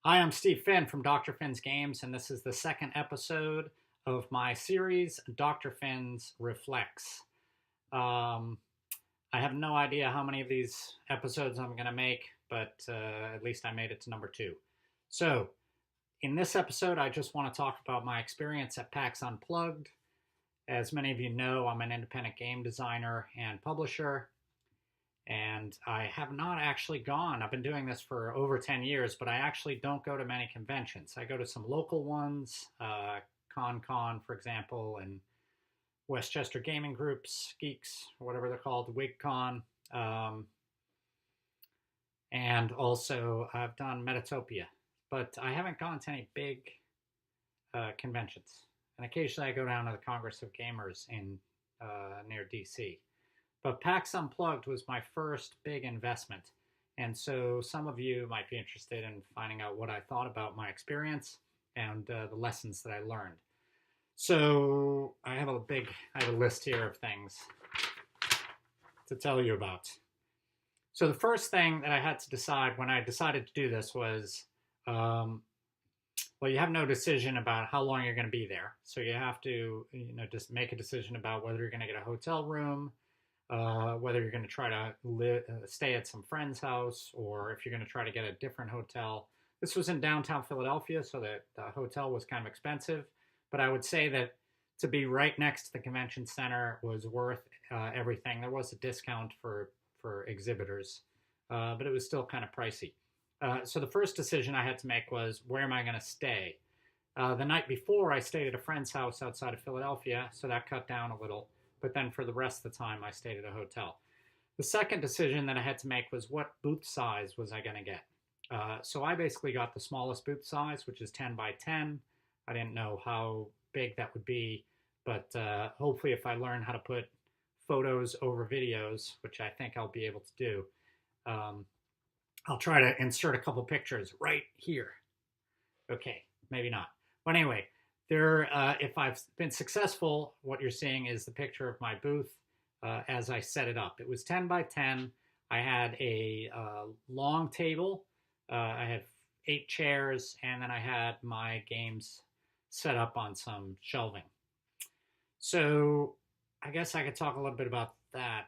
Hi, I'm Steve Finn from Dr. Finn's Games, and this is the second episode of my series, Dr. Finn's Reflects. Um, I have no idea how many of these episodes I'm going to make, but at least I made it to number two. So, in this episode, I just want to talk about my experience at PAX Unplugged. As many of you know, I'm an independent game designer and publisher, and I have not actually gone. I've been doing this for over 10 years, but I actually don't go to many conventions. I go to some local ones, Con, for example, and Westchester Gaming Groups, Geeks, or whatever they're called, WigCon. Um, and also, I've done Metatopia, but I haven't gone to any big conventions. And occasionally I go down to the Congress of Gamers in near DC. But PAX Unplugged was my first big investment. And so some of you might be interested in finding out what I thought about my experience and the lessons that I learned. So I have a list here of things to tell you about. So the first thing that I had to decide when I decided to do this was, well, you have no decision about how long you're going to be there. So you have to, just make a decision about whether you're going to get a hotel room, whether you're going to try to stay at some friend's house, or if you're going to try to get a different hotel. This was in downtown Philadelphia, so that the hotel was kind of expensive. But I would say that to be right next to the convention center was worth everything. There was a discount for exhibitors, but it was still kind of pricey. So the first decision I had to make was, where am I going to stay? The night before, I stayed at a friend's house outside of Philadelphia, so that cut down a little. But then for the rest of the time, I stayed at a hotel. The second decision that I had to make was, what booth size was I going to get? So I basically got the smallest booth size, which is 10 by 10. I didn't know how big that would be, but hopefully if I learn how to put photos over videos, which I think I'll be able to do, I'll try to insert a couple pictures right here. Okay, maybe not. But anyway, if I've been successful, what you're seeing is the picture of my booth as I set it up. It was 10 by 10. I had a long table. I had 8 chairs, and then I had my games set up on some shelving. So I guess I could talk a little bit about that.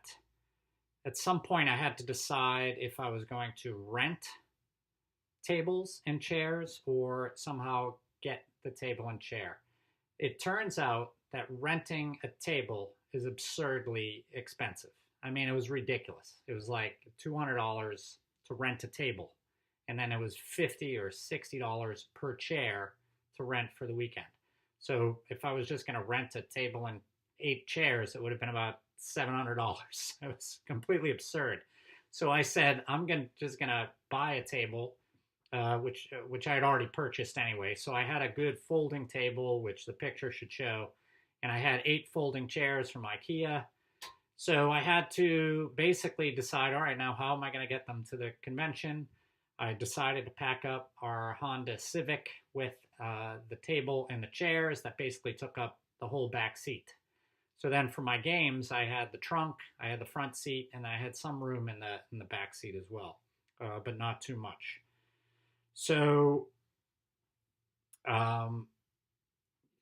At some point, I had to decide if I was going to rent tables and chairs or somehow get the table and chair. It turns out that renting a table is absurdly expensive. I mean, it was ridiculous. It was like $200 to rent a table, and then it was $50 or $60 per chair to rent for the weekend. So if I was just going to rent a table and 8 chairs, it would have been about $700. It was completely absurd. So I said, I'm just going to buy a table, which I had already purchased anyway. So I had a good folding table, which the picture should show, and I had 8 folding chairs from IKEA. So I had to basically decide, all right, now how am I going to get them to the convention? I decided to pack up our Honda Civic with the table and the chairs that basically took up the whole back seat. So then for my games, I had the trunk, I had the front seat, and I had some room in the back seat as well, but not too much. So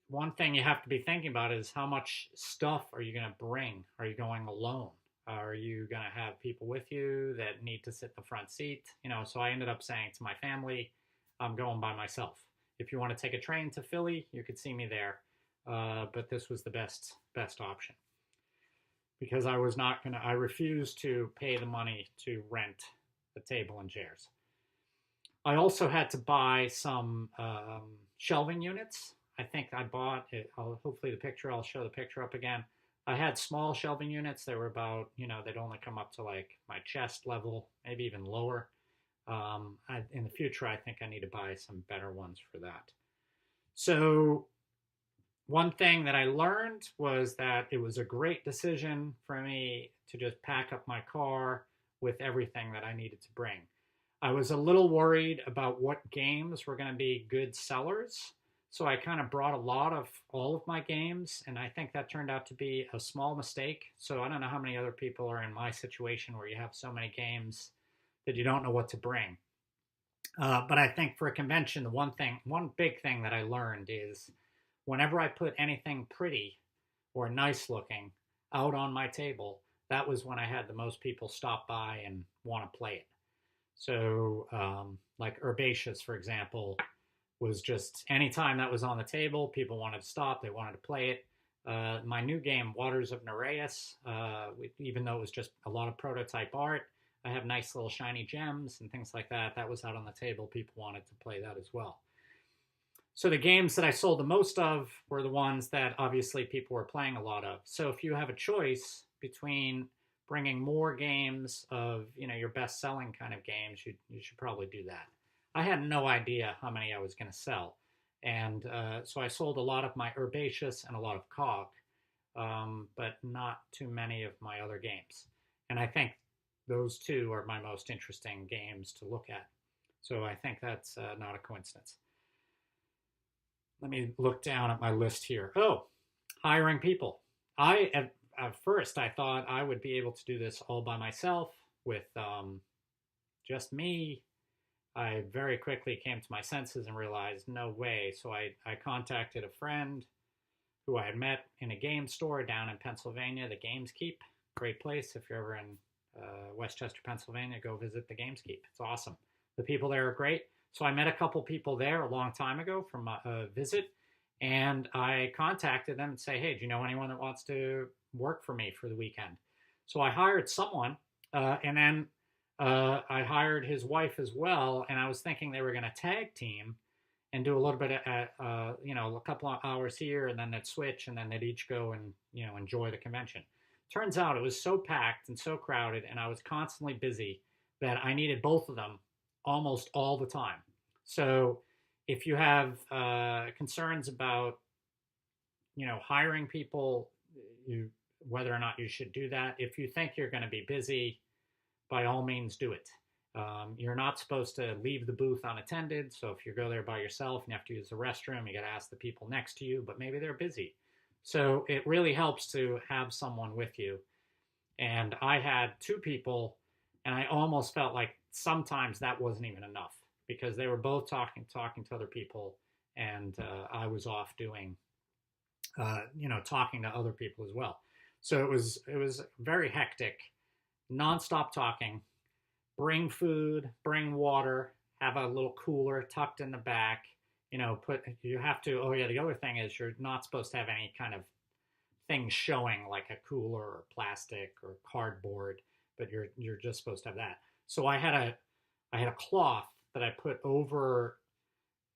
one thing you have to be thinking about is, how much stuff are you going to bring? Are you going alone? Are you going to have people with you that need to sit in the front seat? So I ended up saying to my family, I'm going by myself. If you want to take a train to Philly, you could see me there. But this was the best option, because I refused to pay the money to rent a table and chairs. I also had to buy some shelving units. I think I bought it. Hopefully I'll show the picture up again. I had small shelving units. They were about, they'd only come up to like my chest level, maybe even lower. In the future, I think I need to buy some better ones for that. So one thing that I learned was that it was a great decision for me to just pack up my car with everything that I needed to bring. I was a little worried about what games were going to be good sellers. So I kind of brought all of my games, and I think that turned out to be a small mistake. So I don't know how many other people are in my situation where you have so many games that you don't know what to bring. But I think for a convention, one big thing that I learned is whenever I put anything pretty or nice looking out on my table, that was when I had the most people stop by and want to play it. So, like Herbaceous, for example, was just anytime that was on the table, people wanted to stop, they wanted to play it. My new game, Waters of Nereus, even though it was just a lot of prototype art, I have nice little shiny gems and things like that. That was out on the table. People wanted to play that as well. So the games that I sold the most of were the ones that obviously people were playing a lot of. So if you have a choice between bringing more games of your best selling kind of games, you should probably do that. I had no idea how many I was going to sell, and so I sold a lot of my Herbaceous and a lot of Cog, but not too many of my other games. And I think those two are my most interesting games to look at. So I think that's not a coincidence. Let me look down at my list here. Oh, hiring people. At first I thought I would be able to do this all by myself with just me. I very quickly came to my senses and realized no way. So I contacted a friend who I had met in a game store down in Pennsylvania, the Games Keep. Great place. If you're ever in Westchester, Pennsylvania, go visit the Games Keep. It's awesome. The people there are great. So I met a couple people there a long time ago from a visit, and I contacted them and say, hey, do you know anyone that wants to work for me for the weekend? So I hired someone, and then I hired his wife as well, and I was thinking they were going to tag team and do a little bit of, a couple of hours here, and then they'd switch, and then they'd each go and, enjoy the convention. Turns out it was so packed and so crowded, and I was constantly busy that I needed both of them almost all the time. So if you have concerns about, hiring people, whether or not you should do that, if you think you're going to be busy, by all means do it. You're not supposed to leave the booth unattended. So if you go there by yourself and you have to use the restroom, you got to ask the people next to you, but maybe they're busy. So it really helps to have someone with you. And I had two people, and I almost felt like sometimes that wasn't even enough because they were both talking to other people, and I was off doing, talking to other people as well. So it was very hectic, nonstop talking. Bring food, bring water, have a little cooler tucked in the back. You have to. Oh yeah, the other thing is you're not supposed to have any kind of things showing like a cooler or plastic or cardboard, but you're just supposed to have that. So I had a cloth that I put over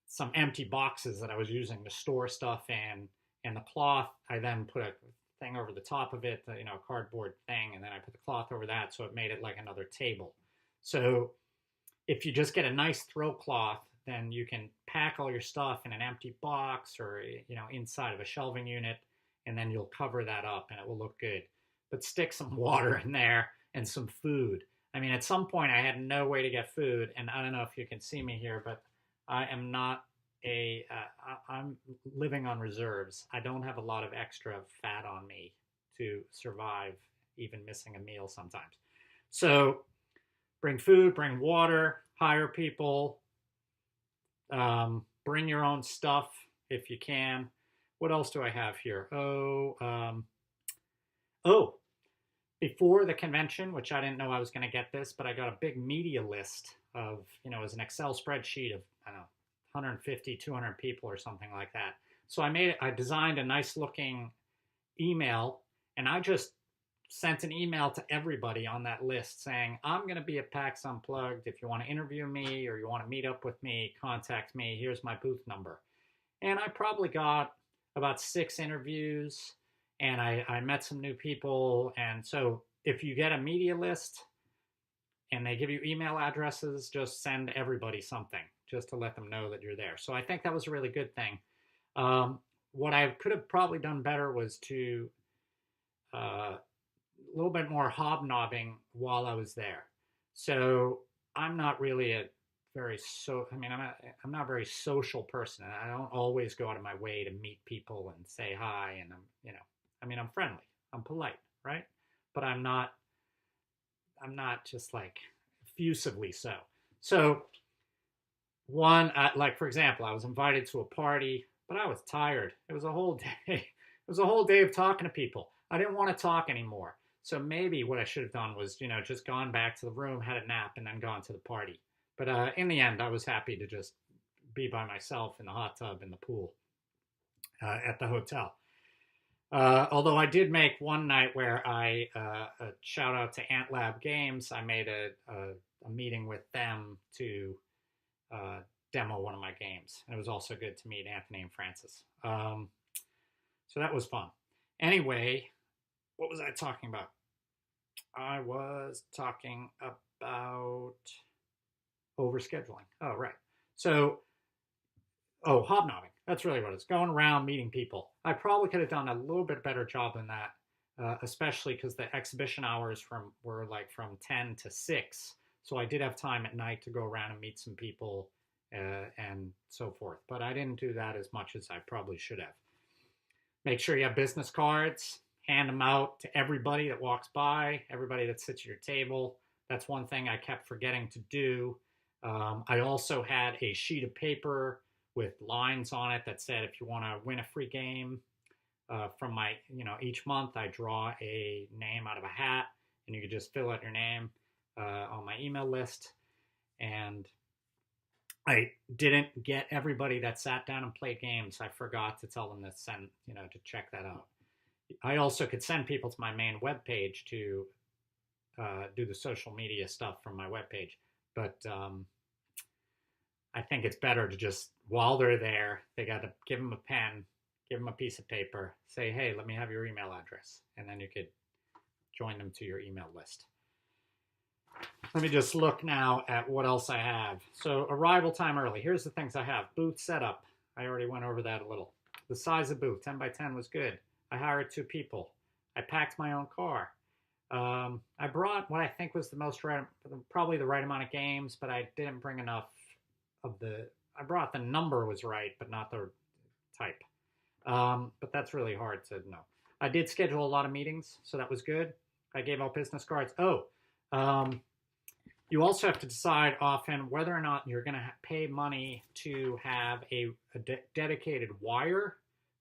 some empty boxes that I was using to store stuff in, and the cloth I then put a thing over the top of it, a cardboard thing, and then I put the cloth over that, so it made it like another table. So if you just get a nice throw cloth, then you can pack all your stuff in an empty box or inside of a shelving unit, and then you'll cover that up and it will look good. But stick some water in there and some food. I mean, at some point I had no way to get food, and I don't know if you can see me here, but I am not I'm living on reserves. I don't have a lot of extra fat on me to survive even missing a meal sometimes. So bring food, bring water, hire people, bring your own stuff if you can. What else do I have here? Before the convention, which I didn't know I was going to get this, but I got a big media list of, as an Excel spreadsheet of, I don't know, 150, 200 people or something like that. So I designed a nice looking email, and I just sent an email to everybody on that list saying, I'm going to be at PAX Unplugged. If you want to interview me or you want to meet up with me, contact me. Here's my booth number. And I probably got about 6 interviews, and I met some new people. And so if you get a media list and they give you email addresses, just send everybody something just to let them know that you're there. So I think that was a really good thing. What I could have probably done better was to a little bit more hobnobbing while I was there. So I'm not really I'm not a very social person. I don't always go out of my way to meet people and say hi, and I'm friendly, I'm polite, right? But I'm not just like effusively so. So like for example, I was invited to a party, but I was tired. It was a whole day. It was a whole day of talking to people. I didn't want to talk anymore. So maybe what I should have done was, just gone back to the room, had a nap, and then gone to the party. But in the end, I was happy to just be by myself in the hot tub in the pool at the hotel. Although I did make one night where a shout out to Ant Lab Games. I made a meeting with them to uh, demo one of my games. And it was also good to meet Anthony and Francis. So that was fun. Anyway, what was I talking about? I was talking about overscheduling. Oh, right. So, hobnobbing. That's really what it's going around meeting people. I probably could have done a little bit better job than that, especially because the exhibition hours were like from 10 to 6. So I did have time at night to go around and meet some people and so forth. But I didn't do that as much as I probably should have. Make sure you have business cards. Hand them out to everybody that walks by, everybody that sits at your table. That's one thing I kept forgetting to do. I also had a sheet of paper with lines on it that said if you want to win a free game from my, each month I draw a name out of a hat and you could just fill out your name on my email list. And I didn't get everybody that sat down and played games. I forgot to tell them to send, to check that out. I also could send people to my main webpage to do the social media stuff from my webpage. But I think it's better to just, while they're there, they got to give them a pen, give them a piece of paper, say, hey, let me have your email address. And then you could join them to your email list. Let me just look now at what else I have. So arrival time early. Here's the things I have. Booth setup. I already went over that a little. The size of booth, 10 by 10 was good. I hired 2 people. I packed my own car. I brought what I think was probably the right amount of games, but I didn't bring enough I brought the number was right, but not the type. But that's really hard to know. I did schedule a lot of meetings, so that was good. I gave out business cards. You also have to decide often whether or not you're going to pay money to have a dedicated wire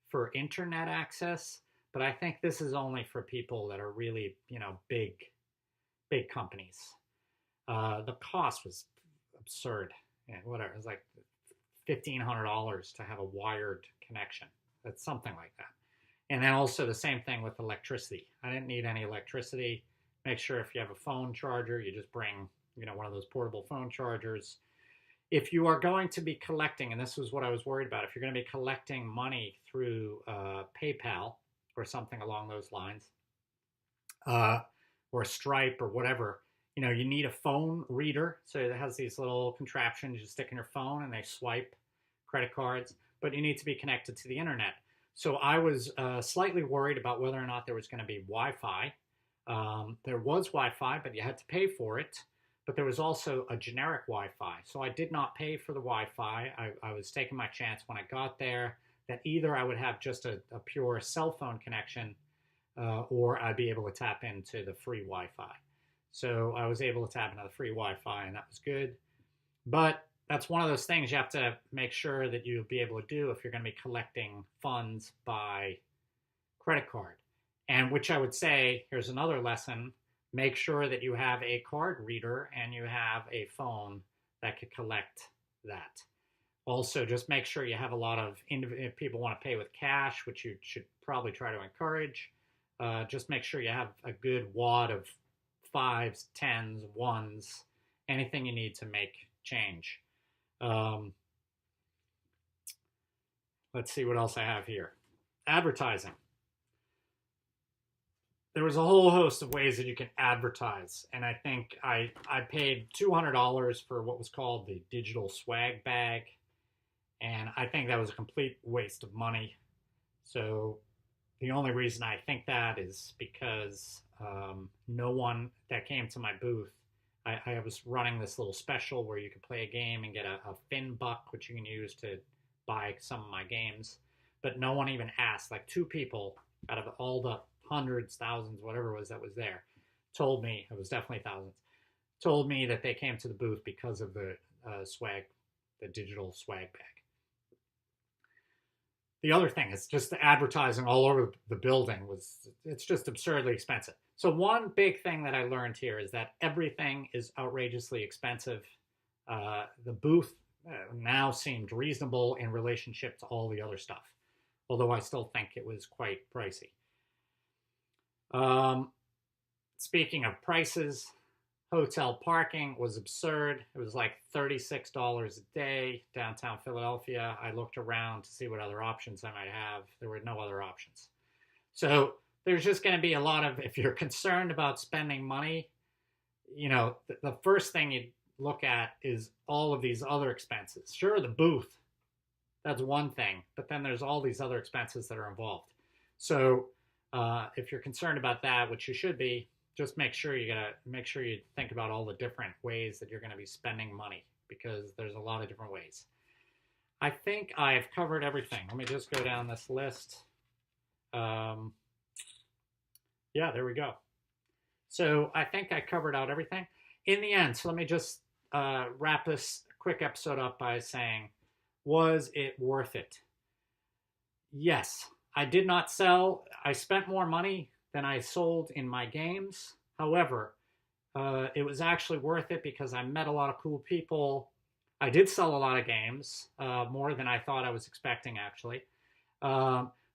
for internet access. But I think this is only for people that are really, big companies. The cost was absurd. Whatever, it was like $1,500 to have a wired connection. That's something like that. And then also the same thing with electricity. I didn't need any electricity. Make sure if you have a phone charger, you just bring, one of those portable phone chargers. If you are going to be collecting, and this was what I was worried about, if you're going to be collecting money through PayPal or something along those lines, or Stripe or whatever, you need a phone reader. So it has these little contraptions you stick in your phone and they swipe credit cards, but you need to be connected to the internet. So I was slightly worried about whether or not there was going to be Wi-Fi. There was Wi-Fi, but you had to pay for it. But there was also a generic Wi-Fi. So I did not pay for the Wi-Fi. I was taking my chance when I got there that either I would have just a pure cell phone connection or I'd be able to tap into the free Wi-Fi. So I was able to tap into the free Wi-Fi, and that was good. But that's one of those things you have to make sure that you'll be able to do if you're going to be collecting funds by credit card. And which I would say, here's another lesson, make sure that you have a card reader and you have a phone that could collect that. Also, just make sure you have a lot of, if people want to pay with cash, which you should probably try to encourage, just make sure you have a good wad of 5s, 10s, 1s, anything you need to make change. Let's see what else I have here. Advertising. There was a whole host of ways that you can advertise. And I think I paid $200 for what was called the digital swag bag. And I think that was a complete waste of money. So the only reason I think that is because no one that came to my booth, I was running this little special where you could play a game and get a fin buck, which you can use to buy some of my games. But no one even asked. Like 2 people out of all the hundreds, thousands, whatever it was that was there, told me, it was definitely thousands, told me that they came to the booth because of the swag the digital swag bag. The other thing is just the advertising all over the building it's just absurdly expensive. So one big thing that I learned here is that everything is outrageously expensive. The booth now seemed reasonable in relationship to all the other stuff, although I still think it was quite pricey. Speaking of prices, hotel parking was absurd. It was like $36 a day downtown Philadelphia. I looked around to see what other options I might have. There were no other options. So there's just going to be a lot of, if you're concerned about spending money, the first thing you look at is all of these other expenses. Sure, the booth, that's one thing, but then there's all these other expenses that are involved. So if you're concerned about that, which you should be, just make sure you think about all the different ways that you're going to be spending money, because there's a lot of different ways. I think I've covered everything. Let me just go down this list. Yeah, there we go. So I think I covered out everything. In the end, so let me just wrap this quick episode up by saying, was it worth it? Yes. I did not sell. I spent more money than I sold in my games. However, it was actually worth it because I met a lot of cool people. I did sell a lot of games, more than I thought I was expecting, actually.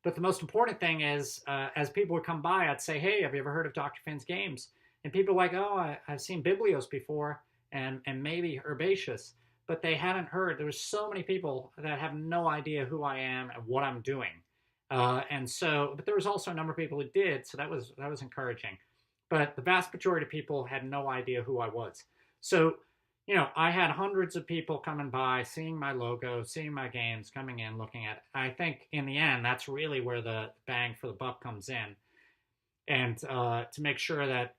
But the most important thing is, as people would come by, I'd say, hey, have you ever heard of Dr. Finn's games? And people were like, oh, I've seen Biblios before and maybe Herbaceous, but they hadn't heard. There were so many people that have no idea who I am and what I'm doing. But there was also a number of people who did, so that was encouraging. But the vast majority of people had no idea who I was. So, I had hundreds of people coming by, seeing my logo, seeing my games, coming in, looking at it. I think in the end, that's really where the bang for the buck comes in. And to make sure that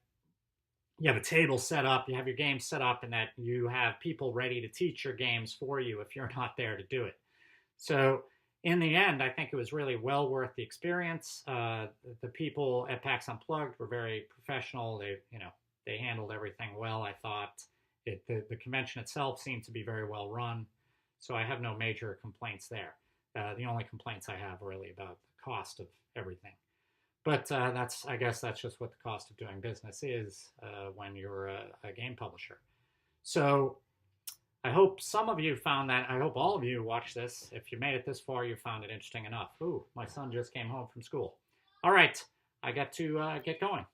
you have a table set up, you have your games set up, and that you have people ready to teach your games for you if you're not there to do it. So in the end, I think it was really well worth the experience. The people at PAX Unplugged were very professional. They handled everything well, I thought. The convention itself seemed to be very well run, so I have no major complaints there. The only complaints I have are really about the cost of everything. But I guess that's just what the cost of doing business is when you're a game publisher. So I hope some of you found that. I hope all of you watched this. If you made it this far, you found it interesting enough. Ooh, my son just came home from school. All right, I got to get going.